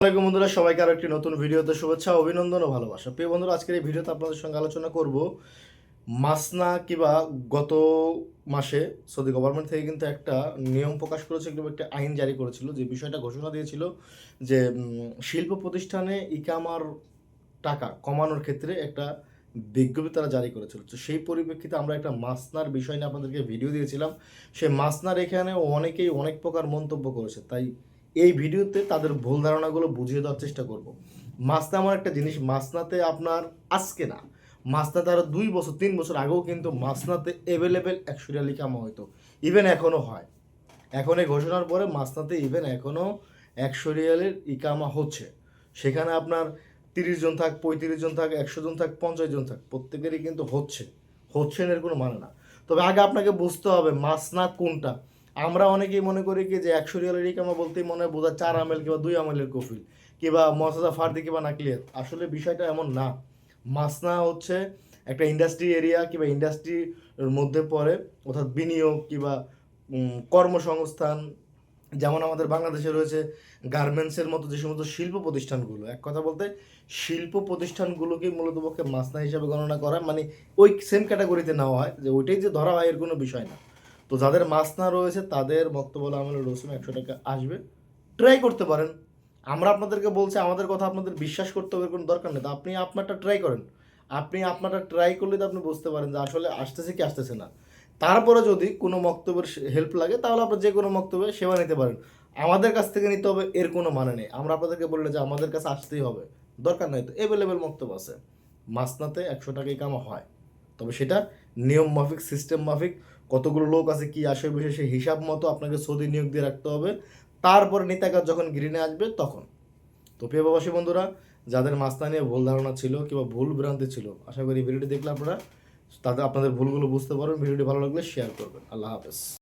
আসসালামু বন্ধুরা, সবাইকে আরো একটি নতুন ভিডিওতে শুভেচ্ছা, অভিনন্দন ও ভালোবাসা। প্রিয় বন্ধুরা, আজকের এই ভিডিওতে আপনাদের সঙ্গে আলোচনা করব মাসনা কিবা গত মাসে সৌদি গভর্নমেন্ট থেকে কিন্তু একটা নিয়ম প্রকাশ করেছে, কিংবা একটা আইন জারি করেছিল, যে বিষয়টা ঘোষণা দিয়েছিল যে শিল্প প্রতিষ্ঠানে ইকামার টাকা কমানোর ক্ষেত্রে একটা বিজ্ঞপ্তি তারা জারি করেছিল। তো সেই পরিপ্রেক্ষিতে আমরা একটা মাসনার বিষয় নিয়ে আপনাদেরকে ভিডিও দিয়েছিলাম। সেই মাসনার এখানে অনেকেই অনেক প্রকার মন্তব্য করেছে, তাই এই ভিডিওতে তাদের ভুল ধারণাগুলো বুঝিয়ে দেওয়ার চেষ্টা করব। মাসনা এমন একটা জিনিস, মাসনাতে আপনার আজকে না, মাসনাতে আরও 2 বছর 3 বছর আগেও কিন্তু মাসনাতে অ্যাভেলেবেল 100 রিয়াল ইকামা হতো, ইভেন এখনও হয়। এখন এই ঘোষণার পরে মাসনাতে ইভেন এখনও 100 রিয়ালের ইকামা হচ্ছে। সেখানে আপনার 30 জন থাক, 35 জন থাক, 100 জন থাক, 50 জন থাক, প্রত্যেকেরই কিন্তু হচ্ছে না, এর কোনো মানে না। তবে আগে আপনাকে বুঝতে হবে মাসনা কোনটা। আমরা অনেকেই মনে করি কি যে 100 রিয়ালের ইকামা বলতেই মনে হয় বোধহয় 4 আমেল কিংবা 2 আমেলের কফিল কিংবা মসাদা ফার্দি কিংবা নাকলিয়াত। আসলে বিষয়টা এমন না। মাসনা হচ্ছে একটা ইন্ডাস্ট্রি এরিয়া কিংবা ইন্ডাস্ট্রির মধ্যে পড়ে, অর্থাৎ বিনিয়োগ কিংবা কর্মসংস্থান। যেমন আমাদের বাংলাদেশে রয়েছে গার্মেন্টসের মতো যে সমস্ত শিল্প প্রতিষ্ঠানগুলো, এক কথা বলতে শিল্প প্রতিষ্ঠানগুলোকে মূলত পক্ষে মাসনা হিসাবে গণনা করা, মানে ওই সেম ক্যাটাগরিতে নেওয়া হয়, যে ওইটাই যে ধরা হয় এর কোনো বিষয় না। তো যাদের মাসনা রয়েছে তাদের বক্তব্য আমলের রসুন 100 টাকা আসবে, ট্রাই করতে পারেন। আমরা আপনাদেরকে বলছি, আমাদের কথা আপনাদের বিশ্বাস করতে হবে কোনো দরকার নেই। তো আপনি আপনারটা ট্রাই করেন। আপনি আপনারটা ট্রাই করলে তো আপনি বুঝতে পারেন যে আসলে আসতেছে কি আসতেছে না। তারপরে যদি কোনো বক্তব্যের হেল্প লাগে তাহলে আপনি যে কোনো বক্তব্যে সেবা নিতে পারেন। আমাদের কাছ থেকে নিতে হবে এর কোনো মানে নেই। আমরা আপনাদেরকে বললে যে আমাদের কাছে আসতেই হবে, দরকার নাই। তো অ্যাভেলেবেল বক্তব্য আছে, মাসনাতে 100 টাকাই কামা হয়। তবে সেটা নিয়ম মাফিক, সিস্টেম মাফিক, কতগুলো লোক আছে, কি আসে বিষয়ে সেই হিসাব মতো আপনাকে সৌদি নিয়োগ দিয়ে রাখতে হবে। তারপরে নেতাকার যখন গ্রিনে আসবে তখন। তো প্রিয় প্রবাসী বন্ধুরা, যাদের মাসনা নিয়ে ভুল ধারণা ছিল কিংবা ভুল ভ্রান্তি ছিল, আশা করি ভিডিওটি দেখলে আপনারা তাদের আপনাদের ভুলগুলো বুঝতে পারবেন। ভিডিওটি ভালো লাগলে শেয়ার করবেন। আল্লাহ হাফেজ।